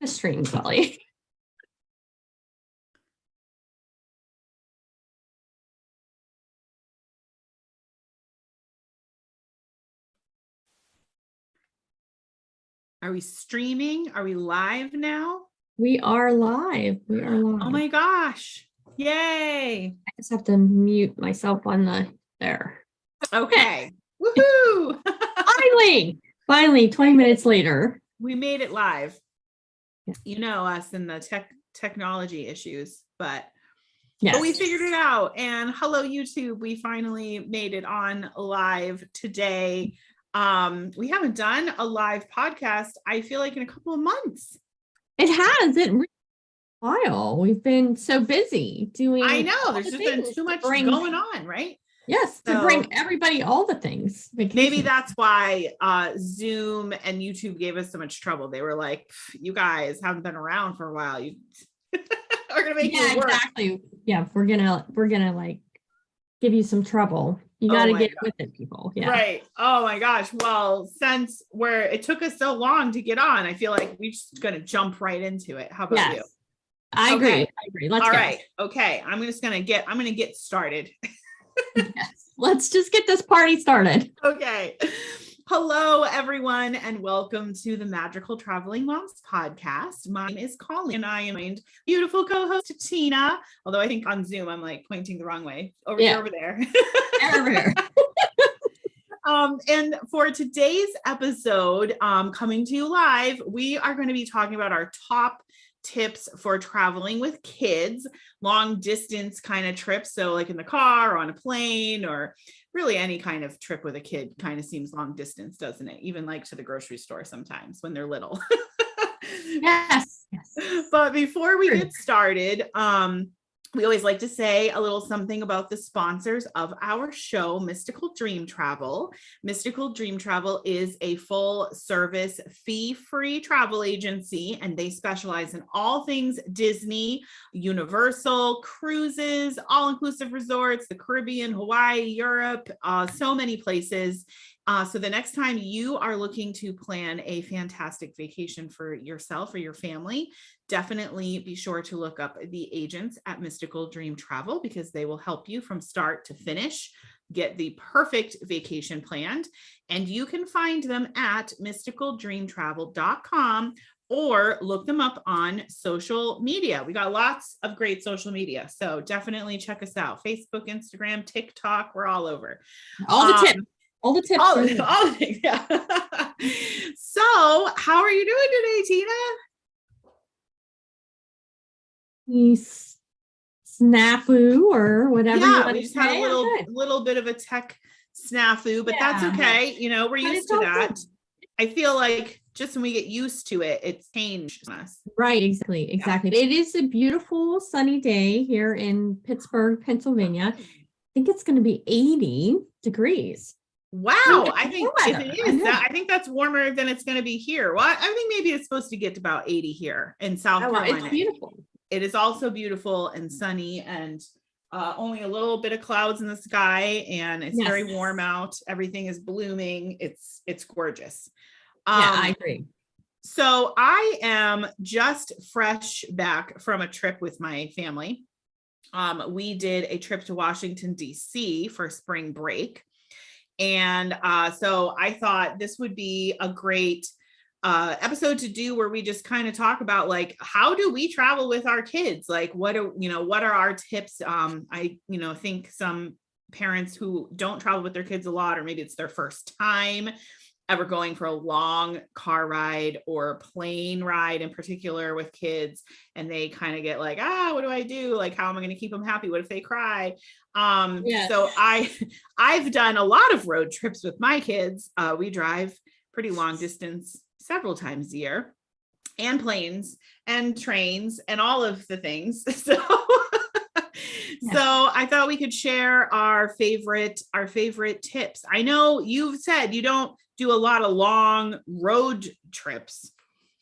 The stream, Kelly. Are we streaming? Are we live now? We are live. We are live. Oh my gosh. Yay. I just have to mute myself on there. Okay. Woohoo. Finally, 20 minutes later. We made it live. Yeah. You know us and the technology issues, but Yes. we figured it out. And hello, YouTube. We finally made it on live today. We haven't done a live podcast, I feel like, in a couple of months. It has. It really a while. We've been so busy doing. I know there's just been too much going on, right? Yes, to bring everybody all the things. Vacation. Maybe that's why Zoom and YouTube gave us so much trouble. They were like, "You guys haven't been around for a while. You are gonna make it work." Exactly. Yeah, we're gonna like give you some trouble. You got to get with it, people. Yeah. Right. Oh my gosh. Well, since it took us so long to get on, I feel like we're just going to jump right into it. How about you? I agree. Let's go. All right. Okay. I'm going to get started. Yes. Let's just get this party started. Okay. Hello, everyone, and welcome to the Magical Traveling Moms podcast. My name is Colleen, and I am my beautiful co-host Tina. Although I think on Zoom I'm like pointing the wrong way. Over there. Over here. And for today's episode, coming to you live, we are going to be talking about our top tips for traveling with kids, long distance kind of trips. So like in the car or on a plane, or really any kind of trip with a kid kind of seems long distance, doesn't it? Even like to the grocery store sometimes when they're little. Yes. But before we get started, we always like to say a little something about the sponsors of our show, Mystical Dream Travel. Mystical Dream Travel is a full service, fee-free travel agency, and they specialize in all things Disney, Universal, cruises, all-inclusive resorts, the Caribbean, Hawaii, Europe, so many places. So the next time you are looking to plan a fantastic vacation for yourself or your family, definitely be sure to look up the agents at Mystical Dream Travel, because they will help you from start to finish, get the perfect vacation planned. And you can find them at mysticaldreamtravel.com or look them up on social media. We got lots of great social media, so definitely check us out. Facebook, Instagram, TikTok, we're all over. All the tips. All the tips. All the things, yeah. So, how are you doing today, Tina? Snafu or whatever. Yeah, we just had a little bit of a tech snafu, but that's okay. You know, we're used to that. Good. I feel like just when we get used to it, it's changed us. Right, exactly. Yeah. It is a beautiful sunny day here in Pittsburgh, Pennsylvania. I think it's going to be 80 degrees. Wow, I think if it is, I think that's warmer than it's going to be here. Well, I think maybe it's supposed to get to about 80 here in South Carolina. It's beautiful. It is also beautiful and sunny, and only a little bit of clouds in the sky, and it's very warm out. Everything is blooming. It's gorgeous. I agree. So I am just fresh back from a trip with my family. We did a trip to Washington, D.C. for spring break. And so I thought this would be a great episode to do, where we just kind of talk about, like, how do we travel with our kids? Like, what are our tips? I think some parents who don't travel with their kids a lot, or maybe it's their first time ever going for a long car ride or plane ride in particular with kids, and they kind of get like, what do I do? Like, how am I going to keep them happy? What if they cry? So I've done a lot of road trips with my kids. We drive pretty long distance several times a year, and planes and trains and all of the things. So I thought we could share our favorite tips. I know you've said you don't do a lot of long road trips.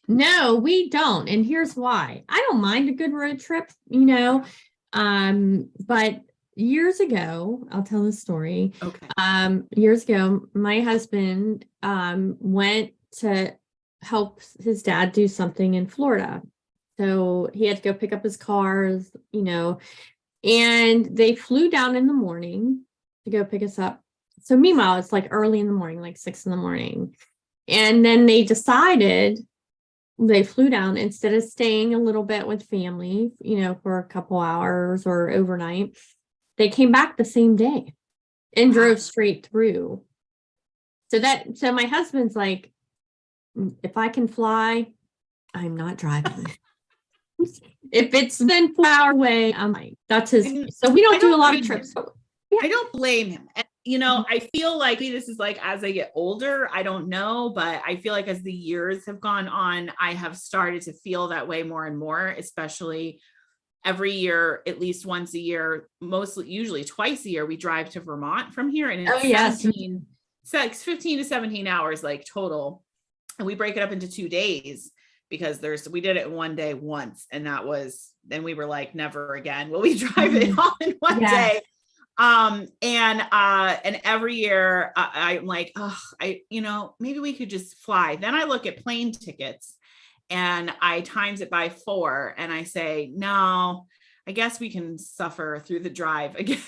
No, we don't. And here's why. I don't mind a good road trip, but years ago, I'll tell the story. Okay. Years ago, my husband went to help his dad do something in Florida. So he had to go pick up his cars, and they flew down in the morning to go pick us up. So meanwhile, it's like early in the morning, like 6 a.m. And then they decided they flew down instead of staying a little bit with family, for a couple hours or overnight. They came back the same day and drove straight through. So my husband's like, if I can fly, I'm not driving. If it's then 4 hours away, I'm like, that's his. So we don't do a lot of trips. I don't blame him. And, I feel like this is like, as I get older, I don't know, but I feel like as the years have gone on, I have started to feel that way more and more, especially every year, at least once a year, usually twice a year, we drive to Vermont from here. And it's 15 to 17 hours, like total. And we break it up into 2 days because we did it in one day once. And then we were like, never again will we drive it all in one day. And every year I'm like, maybe we could just fly. Then I look at plane tickets and I times it by 4 and I say, no, I guess we can suffer through the drive again.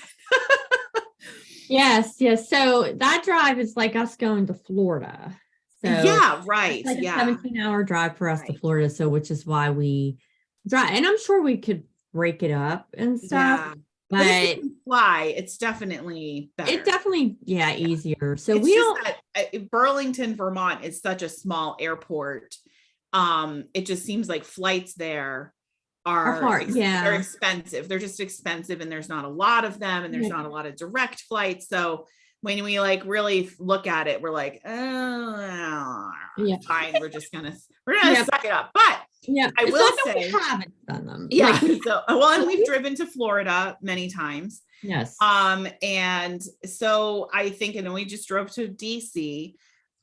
Yes. So that drive is like us going to Florida. So yeah, right. It's like a 17-hour drive for us to Florida. So which is why we drive. And I'm sure we could break it up and stuff. But if you can fly, it's definitely better. It definitely, easier. So Burlington, Vermont is such a small airport. It just seems like flights there are hard. They're expensive. They're just expensive, and there's not a lot of them, and there's not a lot of direct flights. So when we like really look at it, we're like, oh, fine. We're gonna suck it up. But I will say, we haven't done them. And we've driven to Florida many times. Yes. And so I think, and we just drove to DC.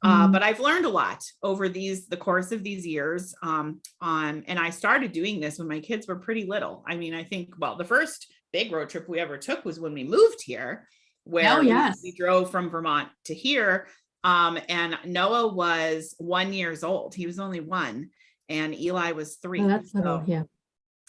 But I've learned a lot over the course of these years. And I started doing this when my kids were pretty little. I mean, I think, the first big road trip we ever took was when we moved here, where we drove from Vermont to here. And Noah was 1 year old. He was only 1, and Eli was 3. Oh, that's little,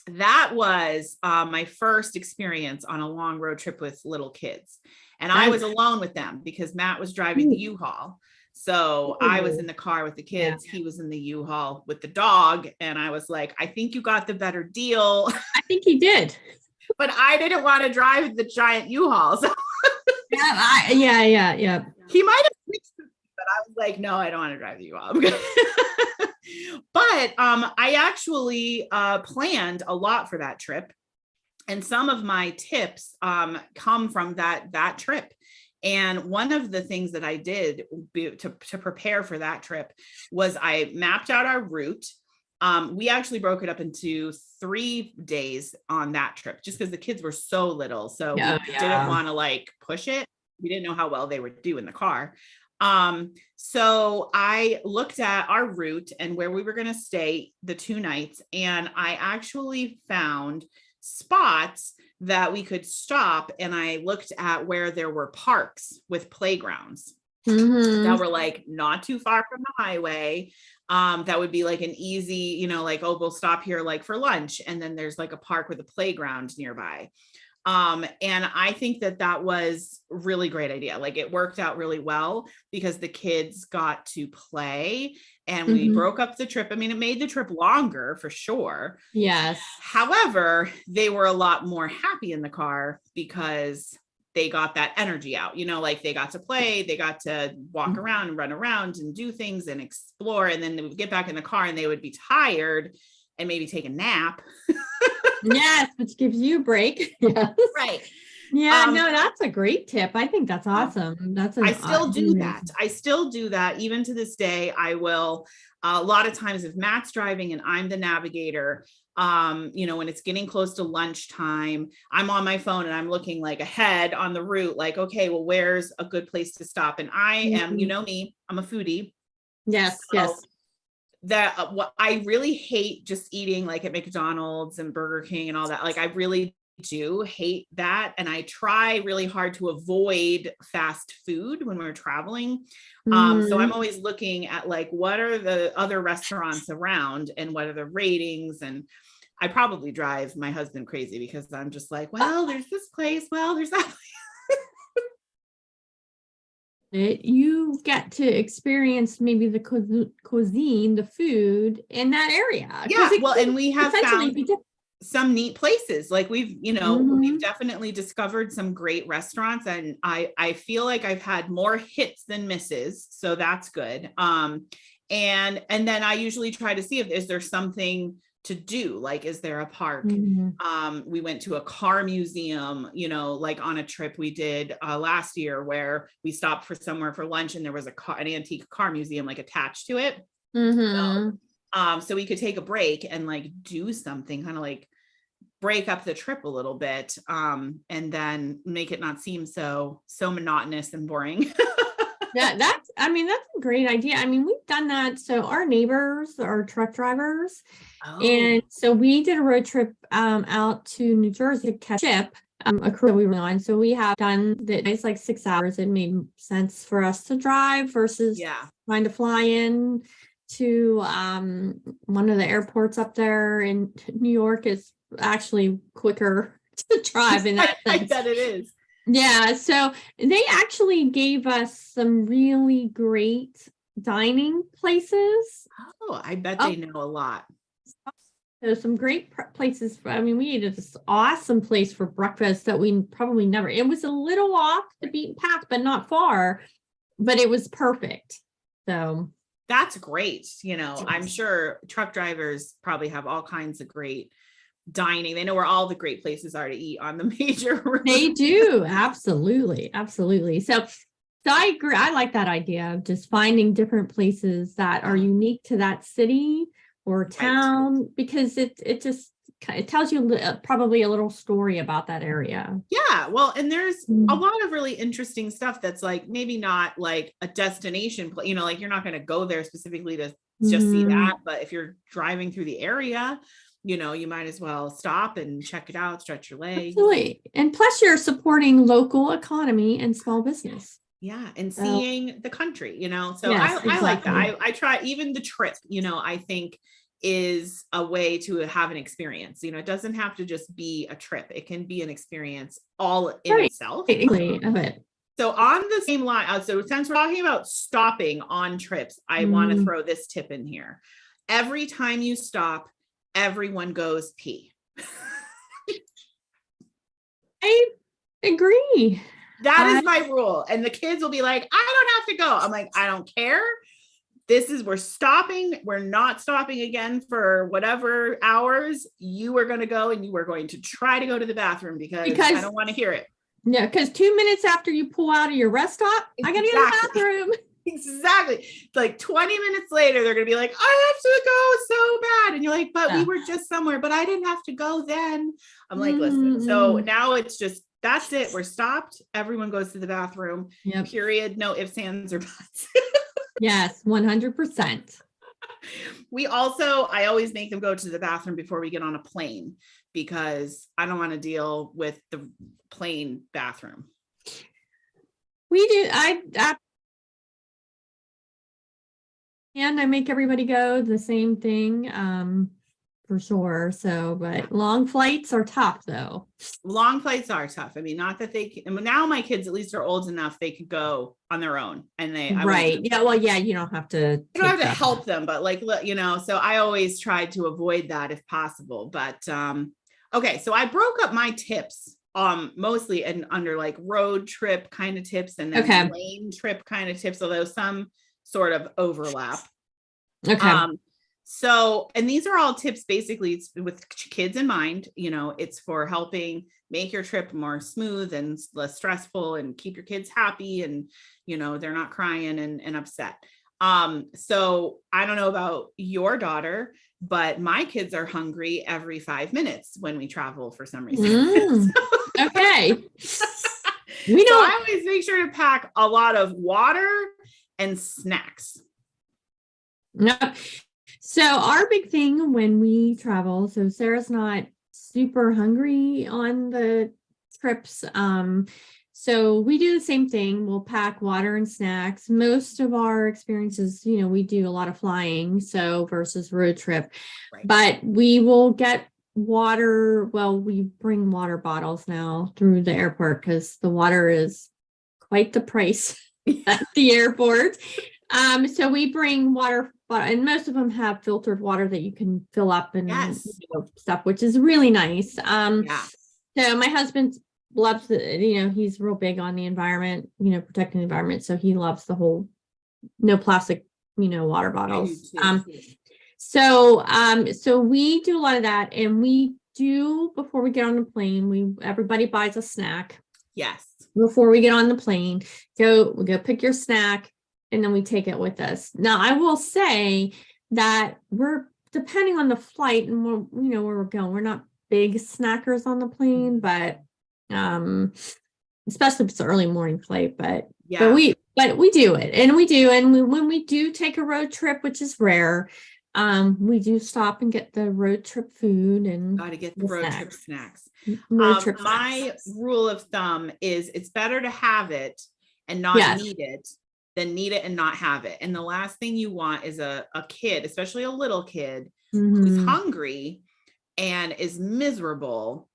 That was my first experience on a long road trip with little kids. And I was alone with them because Matt was driving the U-Haul. So I was in the car with the kids. He was in the U-Haul with the dog. And I was like, I think you got the better deal. I think he did. But I didn't want to drive the giant U-Haul. So yeah. He might have fixed it, but I was like, no, I don't want to drive the U-Haul. But I actually planned a lot for that trip. And some of my tips come from that trip. And one of the things that I did to prepare for that trip was I mapped out our route. We actually broke it up into 3 days on that trip, just because the kids were so little. So we didn't want to like push it. We didn't know how well they would do in the car. So I looked at our route and where we were going to stay the 2 nights. And I actually found spots that we could stop. And I looked at where there were parks with playgrounds that were like not too far from the highway. That would be like an easy, like, oh, we'll stop here like for lunch. And then there's like a park with a playground nearby. And I think that was really great idea. Like it worked out really well because the kids got to play and we broke up the trip. I mean, it made the trip longer for sure. Yes. However, they were a lot more happy in the car because they got that energy out, like they got to play, they got to walk around and run around and do things and explore. And then they would get back in the car and they would be tired and maybe take a nap. Yes, which gives you a break. Yes. Right. Yeah, no, that's a great tip. I think that's awesome. I still do that. I still do that. Even to this day, I will, a lot of times if Matt's driving and I'm the navigator, when it's getting close to lunchtime, I'm on my phone and I'm looking like ahead on the route, like, okay, well, where's a good place to stop? And I am, me, I'm a foodie. Yes. So yes. That what I really hate just eating like at McDonald's and Burger King and all that. Like I really do hate that. And I try really hard to avoid fast food when we're traveling. So I'm always looking at like, what are the other restaurants around and what are the ratings? And I probably drive my husband crazy because I'm just like, well, there's this place. Well, there's that place. You get to experience maybe the cuisine, the food in that area. Yeah. Well, and we have essentially found some neat places. Like we've definitely discovered some great restaurants, and I feel like I've had more hits than misses. So that's good. And then I usually try to see if is there something to do, like is there a park? We went to a car museum, like on a trip we did last year where we stopped for somewhere for lunch and there was an antique car museum like attached to it. So we could take a break and like do something, kind of like break up the trip a little bit, and then make it not seem so monotonous and boring. That's a great idea. I mean, we've done that. So our neighbors are truck drivers. And so we did a road trip out to New Jersey to catch a ship, a cruise we were on. So we have done that. It's like 6 hours. It made sense for us to drive versus trying to fly in to one of the airports up there in New York. Is actually quicker to drive in that sense. I bet it is. Yeah, so they actually gave us some really great dining places. Oh, I bet they know a lot. So some great places. I mean, we ate at this awesome place for breakfast that we probably never, it was a little off the beaten path, but not far, but it was perfect. So that's great. I'm sure truck drivers probably have all kinds of great dining. They know where all the great places are to eat on the major routes. They do. Absolutely. So I agree. I like that idea of just finding different places that are unique to that city or town, because it tells you probably a little story about that area. Yeah. Well, and there's a lot of really interesting stuff that's like, maybe not like a destination, like you're not going to go there specifically to just see that. But if you're driving through the area, you might as well stop and check it out, stretch your legs. Absolutely. And plus you're supporting local economy and small business. Yeah. And seeing the country, so yes, I like that. I try, even the trip, I think is a way to have an experience. It doesn't have to just be a trip. It can be an experience all in itself. Of it. So on the same line, so since we're talking about stopping on trips, I want to throw this tip in here. Every time you stop, everyone goes pee. I agree. That is my rule. And the kids will be like, I don't have to go. I'm like, I don't care. We're stopping. We're not stopping again for whatever hours. You are going to go and you are going to try to go to the bathroom because I don't want to hear it. Yeah, because 2 minutes after you pull out of your rest stop, I got to go to the bathroom. Exactly. It's like 20 minutes later, they're going to be like, I have to go so bad. And you're like, but we were just somewhere, but I didn't have to go then. I'm like, listen. So now it's just, that's it. We're stopped. Everyone goes to the bathroom. Yep. Period. No ifs, ands, or buts. Yes, 100%. I always make them go to the bathroom before we get on a plane because I don't want to deal with the plane bathroom. We do. And I make everybody go the same thing, for sure. So, but long flights are tough though. Long flights are tough. I mean, not that they can, now my kids at least are old enough, they could go on their own and right. Yeah. Well, yeah, you don't have to help them, but like, so I always tried to avoid that if possible, but, okay. So I broke up my tips, mostly under like road trip kind of tips and then plane trip kind of tips, although some sort of overlap. Okay. So, and these are all tips, basically it's with kids in mind, it's for helping make your trip more smooth and less stressful and keep your kids happy and, they're not crying and upset. So I don't know about your daughter, but my kids are hungry every 5 minutes when we travel for some reason. Okay. I always make sure to pack a lot of water and snacks. No. So our big thing when we travel, so Sarah's not super hungry on the trips. So we do the same thing. We'll pack water and snacks. Most of our experiences, we do a lot of flying, so versus road trip. Right. But we will get water. Well, we bring water bottles now through the airport because the water is quite the price at the airport. So we bring water, and most of them have filtered water that you can fill up and stuff, which is really nice. So my husband loves it. He's real big on the environment, protecting the environment. So he loves the whole no plastic, water bottles. So we do a lot of that, and we do before we get on the plane. Everybody buys a snack. Yes. Before we get on the plane, we go pick your snack, and then we take it with us. Now, I will say that we're depending on the flight and where we're going. We're not big snackers on the plane, but especially if it's an early morning flight. But we do it, and when we do take a road trip, which is rare, we do stop and get the road trip food and got to get the road trip snacks. My rule of thumb is it's better to have it and not need it than need it and not have it. And the last thing you want is a kid, especially a little kid, who's hungry and is miserable.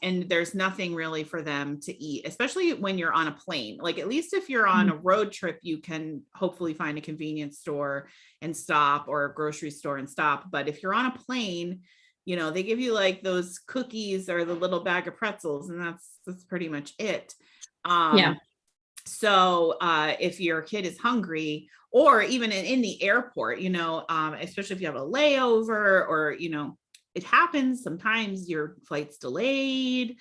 And there's nothing really for them to eat, especially when you're on a plane. Like, at least if you're on a road trip, you can hopefully find a convenience store and stop, or a grocery store and stop. But if you're on a plane, they give you like those cookies or the little bag of pretzels, and that's pretty much it. So if your kid is hungry, or even in the airport, especially if you have a layover, or, it happens sometimes your flight's delayed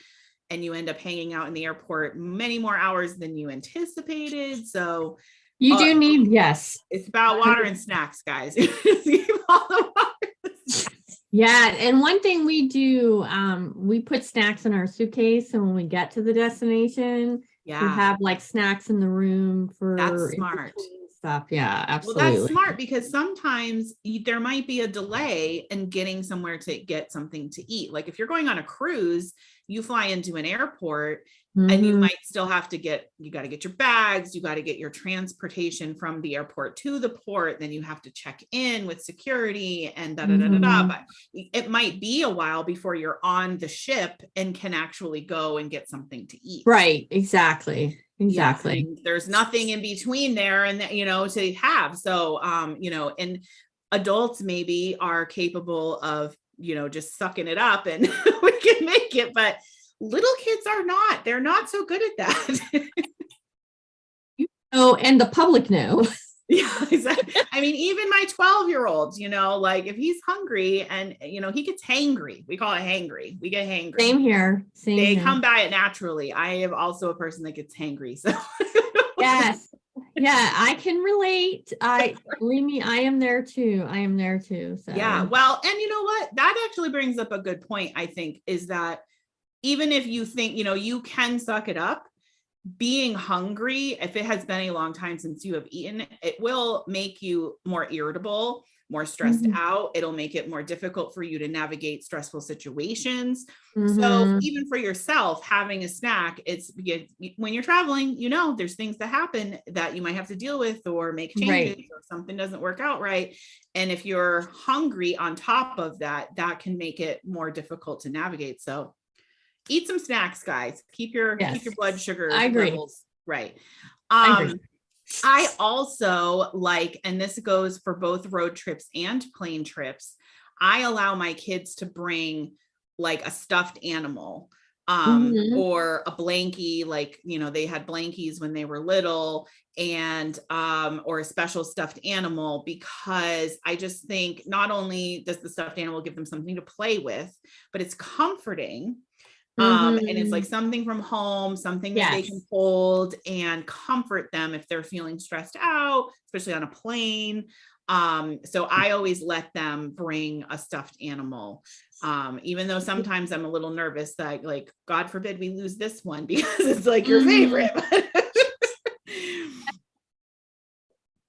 and you end up hanging out in the airport many more hours than you anticipated. So you do need, it's about water and snacks, guys. Yeah. And one thing we do, we put snacks in our suitcase. And when we get to the destination, we have like snacks in the room for that's smart stuff. Yeah, absolutely. Well, that's smart, because sometimes there might be a delay in getting somewhere to get something to eat. Like if you're going on a cruise, you fly into an airport and you might still have to you got to get your bags, you got to get your transportation from the airport to the port, then you have to check in with security and but it might be a while before you're on the ship and can actually go and get something to eat. Right. Exactly. There's nothing in between there, and to have. So and adults maybe are capable of just sucking it up and we can make it, but little kids are not. They're not so good at that. And the public know. Yeah, exactly. I mean, even my 12-year-old, like if he's hungry and he gets hangry, we call it hangry. We get hangry. Same here. They come by it naturally. I am also a person that gets hangry. So yes. Yeah, I can relate. Believe me, I am there too. So yeah. Well, and you know what? That actually brings up a good point, I think, is that even if you think, you can suck it up, being hungry, if it has been a long time since you have eaten, it will make you more irritable, more stressed out. It'll make it more difficult for you to navigate stressful situations. So even for yourself, having a snack, when you're traveling, there's things that happen that you might have to deal with or make changes, or something doesn't work out right. And if you're hungry on top of that, that can make it more difficult to navigate. So eat some snacks, guys. Keep your blood sugar levels right. I also like, and this goes for both road trips and plane trips, I allow my kids to bring like a stuffed animal or a blankie, like, they had blankies when they were little, and or a special stuffed animal, because I just think not only does the stuffed animal give them something to play with, but it's comforting. And it's like something from home, something that they can hold and comfort them if they're feeling stressed out, especially on a plane. So I always let them bring a stuffed animal, even though sometimes I'm a little nervous that, like, God forbid we lose this one because it's like your favorite.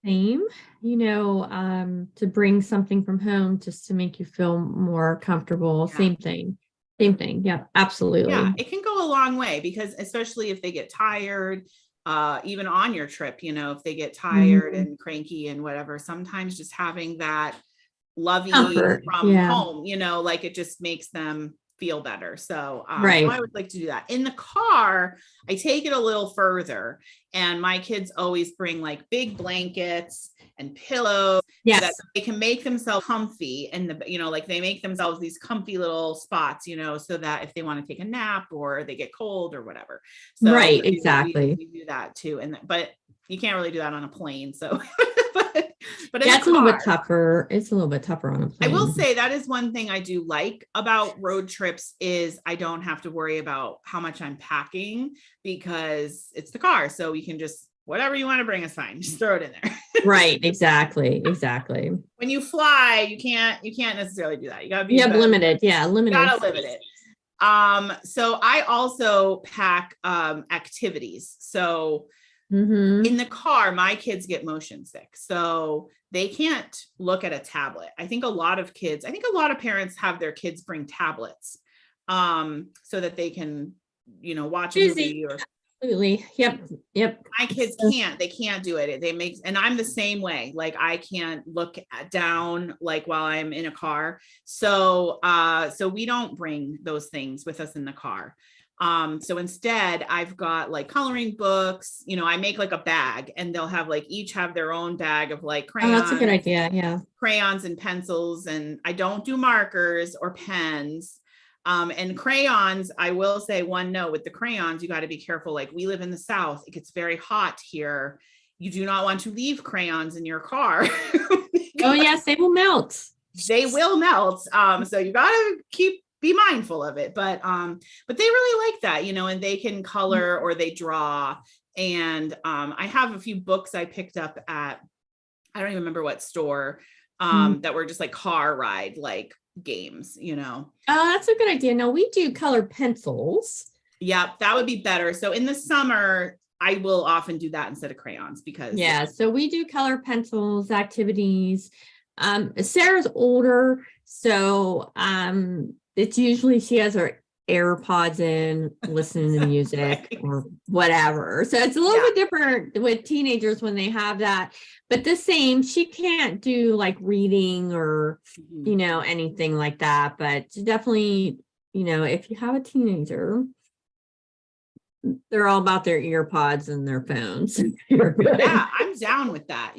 Same, to bring something from home just to make you feel more comfortable. Same thing. Same thing. Yeah, absolutely. Yeah, it can go a long way, because especially if they get tired, even on your trip, if they get tired Mhm. and cranky and whatever, sometimes just having that lovey Comfort. from Yeah. home, like it just makes them feel better. So Right. I would like to do that. In the car, I take it a little further, and my kids always bring like big blankets and pillows so that Yes. they can make themselves comfy, and like they make themselves these comfy little spots, so that if they want to take a nap or they get cold or whatever. So Right. we Exactly. do that too. But you can't really do that on a plane. So but in Yeah, the it's a little bit car, tougher. It's a little bit tougher on a I will plane. say that is one thing I do like about road trips is I don't have to worry about how much I'm packing, because it's the car. So you can just, whatever you want to bring is fine. Just throw it in there. Right. Exactly. Exactly. When you fly, you can't necessarily do that. You gotta be You have limited. Yeah. Limited. gotta limit it. So I also pack activities. So Mm-hmm. in the car, my kids get motion sick, so they can't look at a tablet. I think a lot of parents have their kids bring tablets, so that they can, watch a Busy. movie. Or Absolutely. Yep. Yep. my kids they can't do it. And I'm the same way. Like I can't look down like while I'm in a car. So we don't bring those things with us in the car. So instead I've got like coloring books, I make like a bag, and they'll have like each have their own bag of like Oh, that's a good idea. Yeah. crayons and pencils, and I don't do markers or pens. And crayons, I will say one note with the crayons, you got to be careful. Like we live in the South, it gets very hot here. You do not want to leave crayons in your car. Oh, yes, they will melt. They will melt. So you got to be mindful of it. But they really like that, and they can color or they draw. And I have a few books I picked up at, I don't even remember what store, that were just like car ride, like games. Oh, that's a good idea. No, we do colored pencils. Yeah, that would be better. So in the summer, I will often do that instead of crayons, because Yeah, so we do color pencils activities. Sarah's older, so it's usually she has her AirPods in, listening to music right. or whatever. So it's a little bit different with teenagers when they have that, but the same, she can't do like reading or anything like that. But definitely, if you have a teenager, they're all about their earpods and their phones. Yeah, I'm down with that.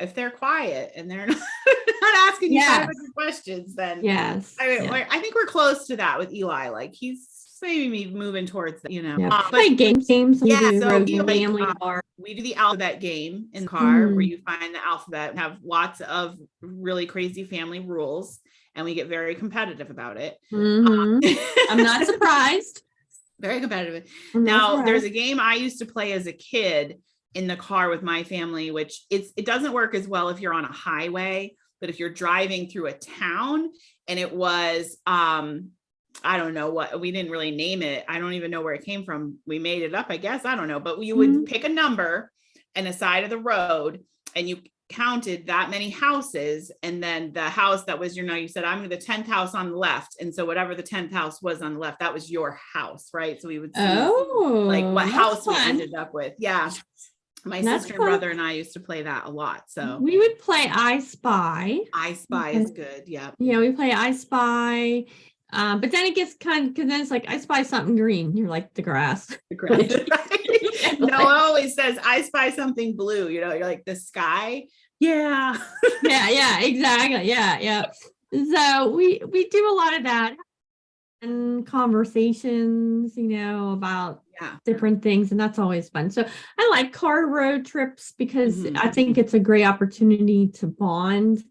If they're quiet and they're not, not asking you 500 questions, then yes. I think we're close to that with Eli. Like he's maybe moving towards that, play games. Yeah, so we do the alphabet game in the car, where you find the alphabet and have lots of really crazy family rules, and we get very competitive about it. I'm not surprised. Very competitive. Now, there's a game I used to play as a kid in the car with my family, which it doesn't work as well if you're on a highway, but if you're driving through a town, and it was, I don't know what, we didn't really name it. I don't even know where it came from. We made it up, I guess. I don't know, but you would pick a number and a side of the road, and you counted that many houses, and then the house that was you said, I'm the 10th house on the left, and so whatever the 10th house was on the left, that was your house, right? So we would see like what house we ended up with. Yeah, my sister and brother and I used to play that a lot. So we would play I Spy. I Spy is good. Yeah, we play I Spy. But then it gets kind of, because then it's like, I spy something green. You're like, the grass. Right? No, it always says, I spy something blue. You're like, the sky. Yeah. yeah, exactly. Yeah. So we do a lot of that, and conversations, about different things. And that's always fun. So I like car road trips, because I think it's a great opportunity to bond.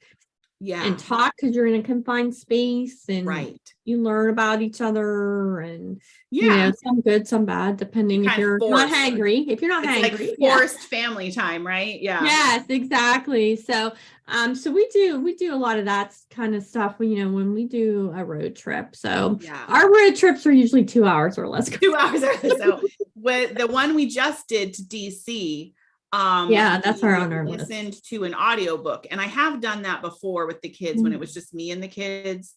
And talk, because you're in a confined space, and you learn about each other, and some good, some bad, depending if you're not hangry. If you're not hangry, like forced family time, right? Yeah. Yes, exactly. So so we do a lot of that kind of stuff when we do a road trip. So our road trips are usually 2 hours or less. 2 hours. So with the one we just did to DC, that's our on our listened to an audiobook, and I have done that before with the kids when it was just me and the kids.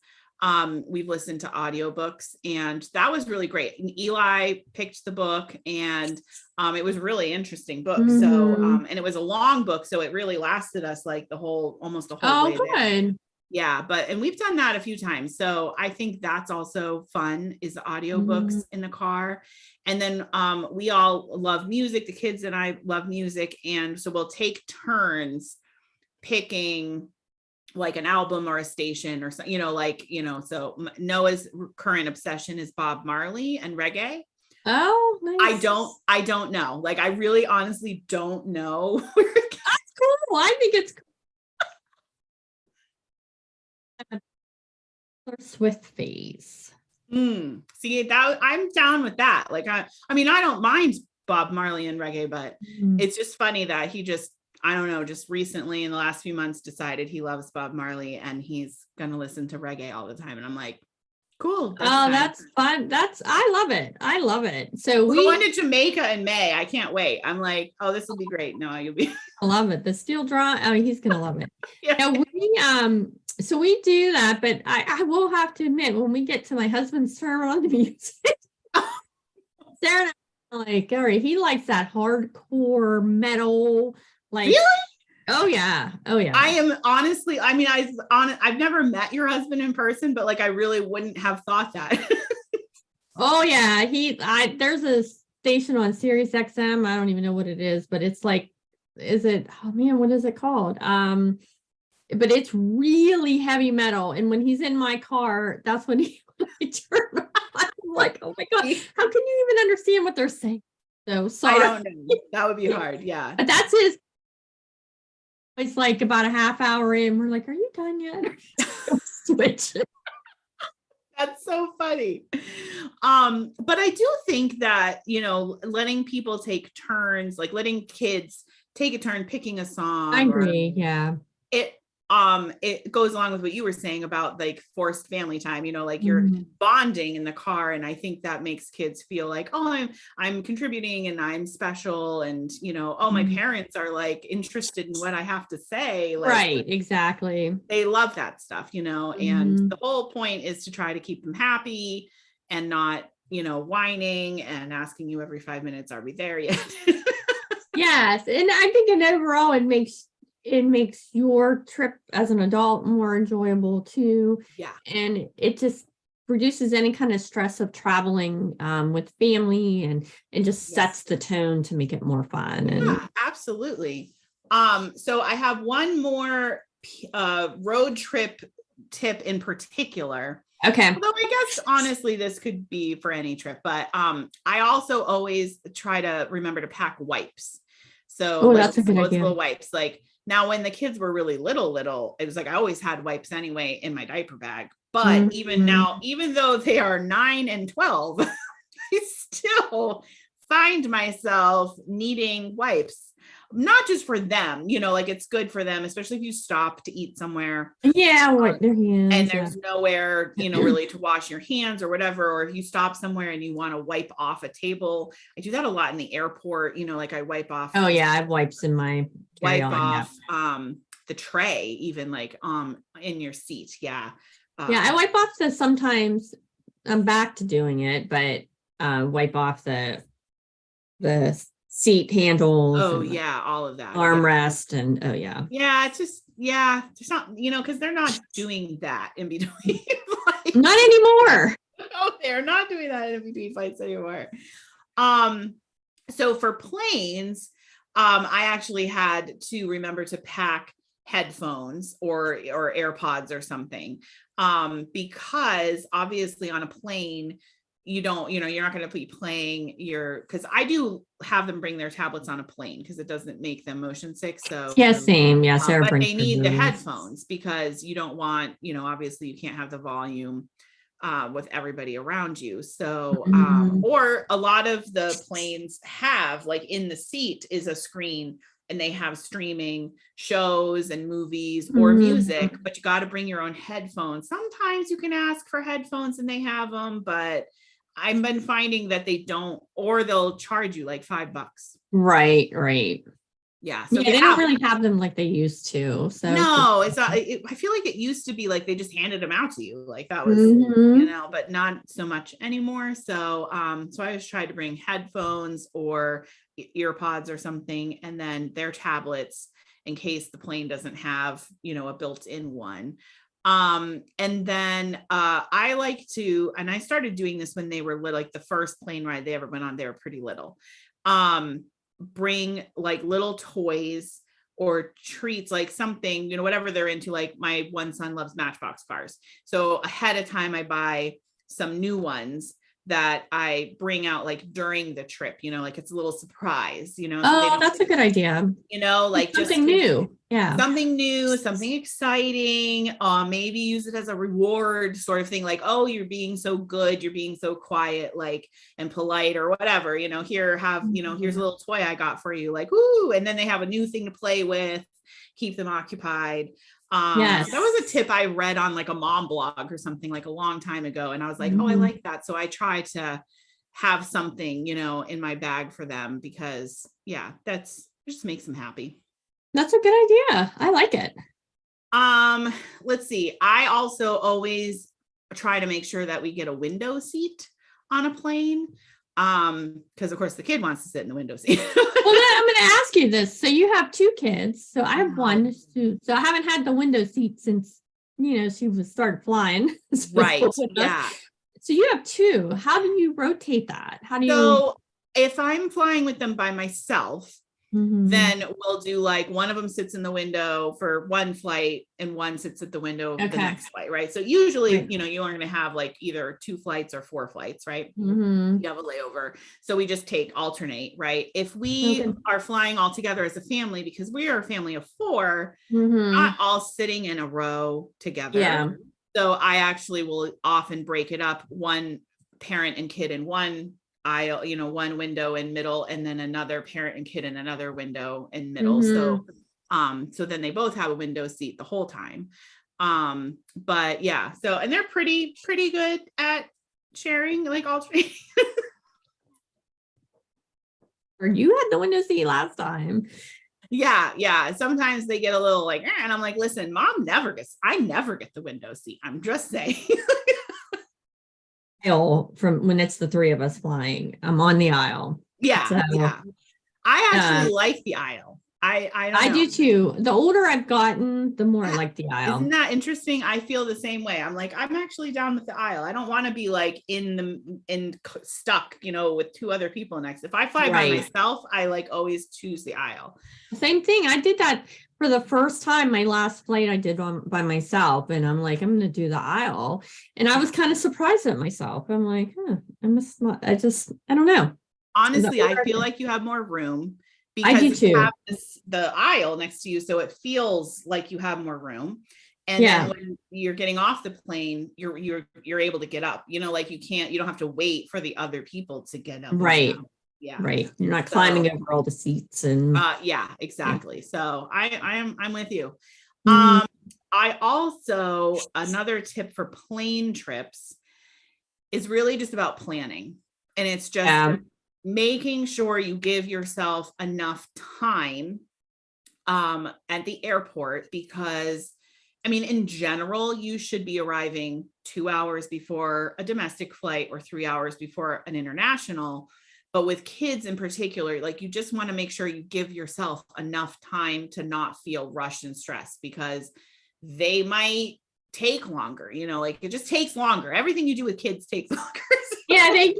We've listened to audiobooks, and that was really great. And Eli picked the book, and it was a really interesting book. So, and it was a long book, so it really lasted us like almost the whole way there. Good. Yeah, and we've done that a few times. So I think that's also fun, is the audiobooks in the car. And then we all love music. The kids and I love music. And so we'll take turns picking like an album or a station or something, so Noah's current obsession is Bob Marley and reggae. Oh, nice. I don't know. Like, I really honestly don't know. That's cool. I think it's Swift phase. See that, I'm down with that. Like, I mean, I don't mind Bob Marley and reggae, but it's just funny that he just, I don't know, just recently in the last few months decided he loves Bob Marley and he's going to listen to reggae all the time. And I'm like, cool. That's fun. I love it. I love it. So we're going to Jamaica in May. I can't wait. I'm like, oh, this will be great. No, you'll be. I love it. The steel drum. Oh, he's going to love it. Yeah. Now so we do that, but I will have to admit, when we get to my husband's turn on the music, Sarah and I are like, all right, he likes that hardcore metal. Like, really? Oh yeah. I am honestly, I mean, I've never met your husband in person, but like, I really wouldn't have thought that. Oh yeah. There's a station on Sirius XM. I don't even know what it is, but it's like, what is it called? But it's really heavy metal. And when he's in my car, that's when I turn on. I'm like, oh my God, how can you even understand what they're saying? So sorry. I don't know. That would be hard. Yeah. But that's his. It's like about a half hour in. We're like, are you done yet? Switch. That's so funny. But I do think that, letting people take turns, like letting kids take a turn picking a song. I agree. Yeah. It goes along with what you were saying about like forced family time, like you're bonding in the car. And I think that makes kids feel like, oh, I'm contributing and I'm special. And, oh, my parents are like interested in what I have to say. Like, right. Exactly. They love that stuff, and the whole point is to try to keep them happy and not, whining and asking you every 5 minutes, are we there yet? Yes. And I think overall it makes your trip as an adult more enjoyable too. Yeah. And it just reduces any kind of stress of traveling with family and just sets the tone to make it more fun. Yeah, absolutely. So I have one more road trip tip in particular. Okay. Although I guess honestly, this could be for any trip, but I also always try to remember to pack wipes. So that's a good idea. Wipes. Like, now, when the kids were really little, it was like I always had wipes anyway in my diaper bag. But even now, even though they are 9 and 12, I still find myself needing wipes. Not just for them, like it's good for them, especially if you stop to eat somewhere. Yeah, wipe their hands. And there's nowhere, really to wash your hands or whatever. Or if you stop somewhere and you want to wipe off a table. I do that a lot in the airport, like I wipe off. Oh yeah, I have wipes in my carry-on, off the tray, even like in your seat. Yeah. I wipe off sometimes I'm back to doing it, but wipe off the seat handles. Oh yeah, all of that. Armrest and it's just there's not, because they're not doing that in between. Like, not anymore. No, they're not doing that in between flights anymore. So for planes, I actually had to remember to pack headphones or AirPods or something, because obviously on a plane you're not going to be playing because I do have them bring their tablets on a plane because it doesn't make them motion sick. So same. Yeah. Sarah but they need the headphones because you don't want, obviously you can't have the volume with everybody around you. So, or a lot of the planes have, like, in the seat is a screen and they have streaming shows and movies or music, but you got to bring your own headphones. Sometimes you can ask for headphones and they have them, but I've been finding that they don't, or they'll charge you like $5. Right. Yeah. So Yeah, they don't really have them like they used to. So no, it's not. I feel like it used to be like they just handed them out to you, like that was, Mhm. but not so much anymore. So, so I just tried to bring headphones or ear pods or something, and then their tablets in case the plane doesn't have, a built-in one. And then I like to, and I started doing this when they were little, like the first plane ride they ever went on, they were pretty little. Bring like little toys or treats, like something, whatever they're into. Like my one son loves Matchbox cars. So ahead of time, I buy some new ones that I bring out like during the trip, like it's a little surprise, so they Oh, don't, that's a good idea. like just Something new. Yeah. something new, something exciting, maybe use it as a reward sort of thing. Like, oh, you're being so good, you're being so quiet, like, and polite or whatever, here, have, here's a little toy I got for you, like, ooh, and then they have a new thing to play with, keep them occupied. Yes. That was a tip I read on like a mom blog or something like a long time ago. And I was like, oh, I like that. So I try to have something, in my bag for them because it just makes them happy. That's a good idea. I like it. Let's see. I also always try to make sure that we get a window seat on a plane. Because of course the kid wants to sit in the window seat. Well, then I'm going to ask you this. So you have 2 kids. So I have one. So I haven't had the window seat since, she was started flying. Right. Yeah. So you have 2. How do you rotate that? How do you? So if I'm flying with them by myself, then we'll do like one of them sits in the window for one flight and one sits at the window of the next flight, right? So usually, you are going to have like either 2 flights or 4 flights, right? You have a layover. So we just alternate, right? If we are flying all together as a family, because we are a family of 4, not all sitting in a row together. Yeah. So I actually will often break it up, one parent and kid in one aisle, one window in middle, and then another parent and kid in another window in middle. So then they both have a window seat the whole time. But yeah, so, and they're pretty good at sharing, like alternating. Or you had the window seat last time. Yeah. Sometimes they get a little like, and I'm like, listen, I never get the window seat. I'm just saying. From when it's the 3 of us flying, I'm on the aisle. Yeah. I actually like the aisle. I do too. The older I've gotten, the more I like the aisle. Isn't that interesting? I feel the same way. I'm like, I'm actually down with the aisle. I don't want to be like stuck, with 2 other people next. If I fly by myself, I like always choose the aisle. Same thing. I did that for the first time. My last flight I did by myself, and I'm like, I'm going to do the aisle. And I was kind of surprised at myself. I'm like, I must not. I don't know. Honestly, I feel like you have more room. Because I do too. you have the aisle next to you, so it feels like you have more room. And then when you're getting off the plane, you're able to get up. Like you don't have to wait for the other people to get up. Right. Yeah. Right. You're not climbing over all the seats and. Yeah, exactly. So I'm with you. I also, another tip for plane trips is really just about planning, and it's just. Making sure you give yourself enough time at the airport, because in general, you should be arriving 2 hours before a domestic flight or 3 hours before an international. But with kids in particular, like you just want to make sure you give yourself enough time to not feel rushed and stressed, because they might take longer, like it just takes longer. Everything you do with kids takes longer. Yeah,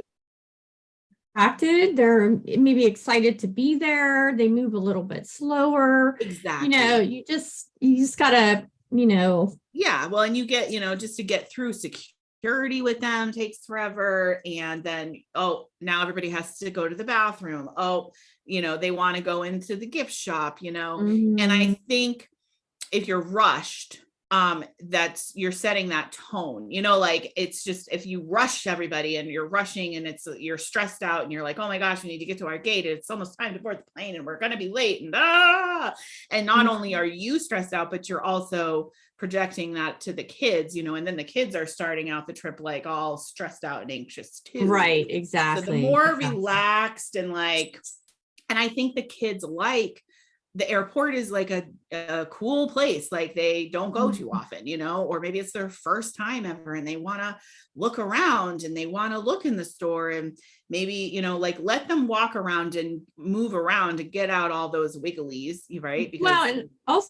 they're maybe excited to be there. They move a little bit slower. Exactly. You just gotta, Yeah. Well, and you get, just to get through security with them takes forever. And then, now everybody has to go to the bathroom. They want to go into the gift shop, and I think if you're rushed, you're setting that tone, like it's just, if you rush everybody and you're rushing and you're stressed out and you're like, oh my gosh, we need to get to our gate, it's almost time to board the plane and we're going to be late, and not only are you stressed out, but you're also projecting that to the kids, and then the kids are starting out the trip like all stressed out and anxious too. Right. Exactly. So the more relaxed and I think the kids like the airport is like a cool place, like they don't go too often, you know, or maybe it's their first time ever and they want to look around and they want to look in the store, and maybe, you know, like let them walk around and move around to get out all those wigglies, right? Because well, and also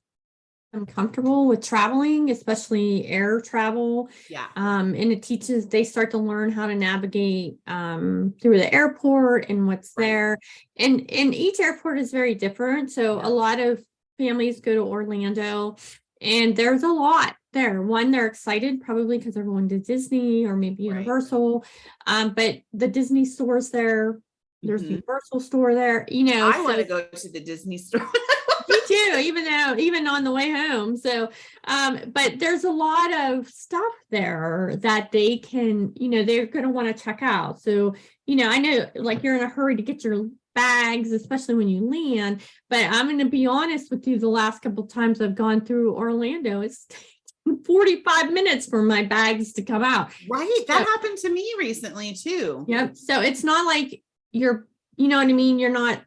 I'm comfortable with traveling, especially air travel. yeah, And they start to learn how to navigate through the airport and what's there. And each airport is very different. So a lot of families go to Orlando and there's a lot there. One, they're excited probably because they're going to Disney or maybe Universal. But the Disney stores there, there's the Universal store there, you know. I want to go to the Disney store. Me too, even on the way home. So, but there's a lot of stuff there that they can, you know, they're going to want to check out. So, you know, I know like you're in a hurry to get your bags, especially when you land, but I'm going to be honest with you, the last couple of times I've gone through Orlando, it's 45 minutes for my bags to come out. Right. That happened to me recently too. Yep. So it's not like you know what I mean? You're not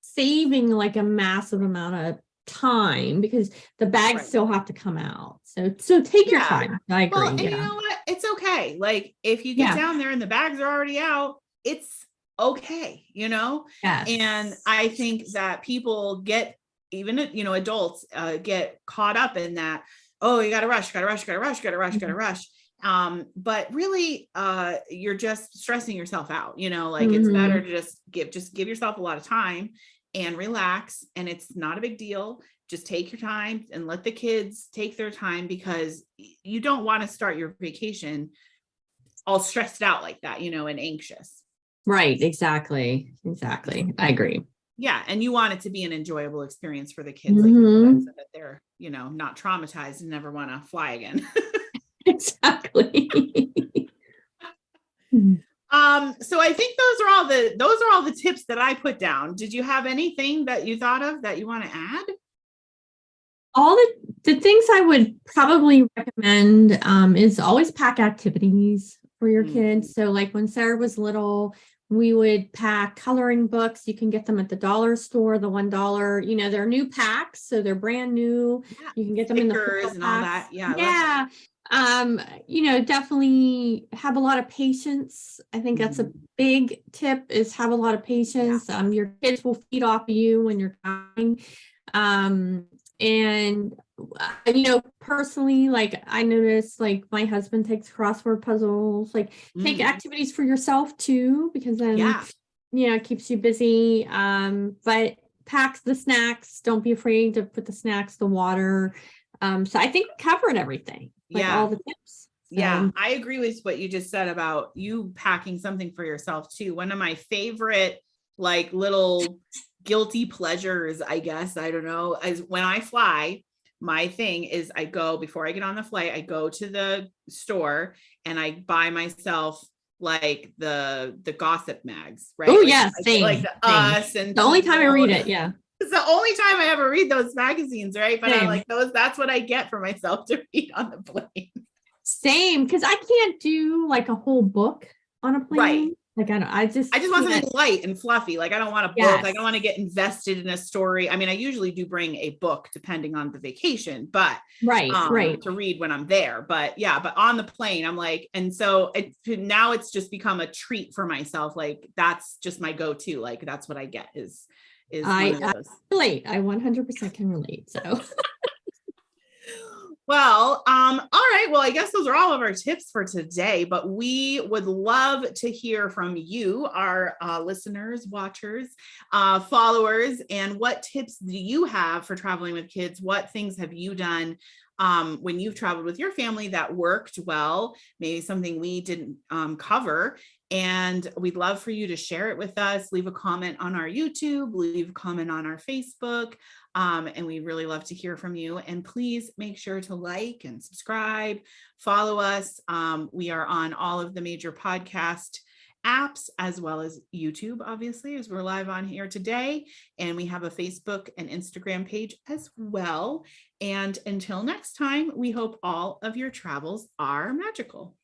saving like a massive amount of time because the bags still have to come out. So take your time. I agree. Well, and you know what? It's okay. Like if you get down there and the bags are already out, it's okay, you know? Yes. And I think that people get, even, you know, adults get caught up in that, oh, you gotta rush. But really, you're just stressing yourself out, you know, like it's better to just give yourself a lot of time and relax. And it's not a big deal. Just take your time and let the kids take their time, because you don't want to start your vacation all stressed out like that, you know, and anxious. Right. Exactly. I agree. Yeah. And you want it to be an enjoyable experience for the kids, like you said, so that they're, you know, not traumatized and never want to fly again. Exactly. So I think those are all the tips that I put down. Did you have anything that you thought of that you want to add? All the things I would probably recommend is always pack activities for your kids. So like when Sarah was little, we would pack coloring books. You can get them at the dollar store, the $1, you know, they're new packs. So they're brand new. Yeah. You can get them stickers in the and all that. Yeah. Yeah. You know, definitely have a lot of patience. I think that's a big tip, is have a lot of patience. Yeah. Your kids will feed off of you when you're crying. And you know, personally, like I noticed, like my husband takes crossword puzzles, like take activities for yourself too, because then you know, it keeps you busy. But pack the snacks. Don't be afraid to put the snacks, the water. So I think we covered everything, like all the tips. So. Yeah, I agree with what you just said about you packing something for yourself too. One of my favorite, like little guilty pleasures, I guess, I don't know, is when I fly, my thing is before I get on the flight, I go to the store and I buy myself like the gossip mags, right? Oh yeah, same. Like the Us and the only time I read it, it's the only time I ever read those magazines, right? But I like those. That's what I get for myself to read on the plane. Same, because I can't do like a whole book on a plane. Right. Like I just want something light and fluffy. Like I don't want a book. Like I don't want to get invested in a story. I mean, I usually do bring a book depending on the vacation, but to read when I'm there. But but on the plane, I'm like, and so now it's just become a treat for myself. Like that's just my go-to. Like that's what I get is I relate. I 100% can relate. So well, all right. Well, I guess those are all of our tips for today, but we would love to hear from you, our listeners, watchers, followers, and what tips do you have for traveling with kids? What things have you done when you've traveled with your family that worked well? Maybe something we didn't cover. And we'd love for you to share it with us. Leave a comment on our YouTube, leave a comment on our Facebook. And we'd really love to hear from you. And please make sure to like and subscribe, follow us. We are on all of the major podcast apps, as well as YouTube, obviously, as we're live on here today. And we have a Facebook and Instagram page as well. And until next time, we hope all of your travels are magical.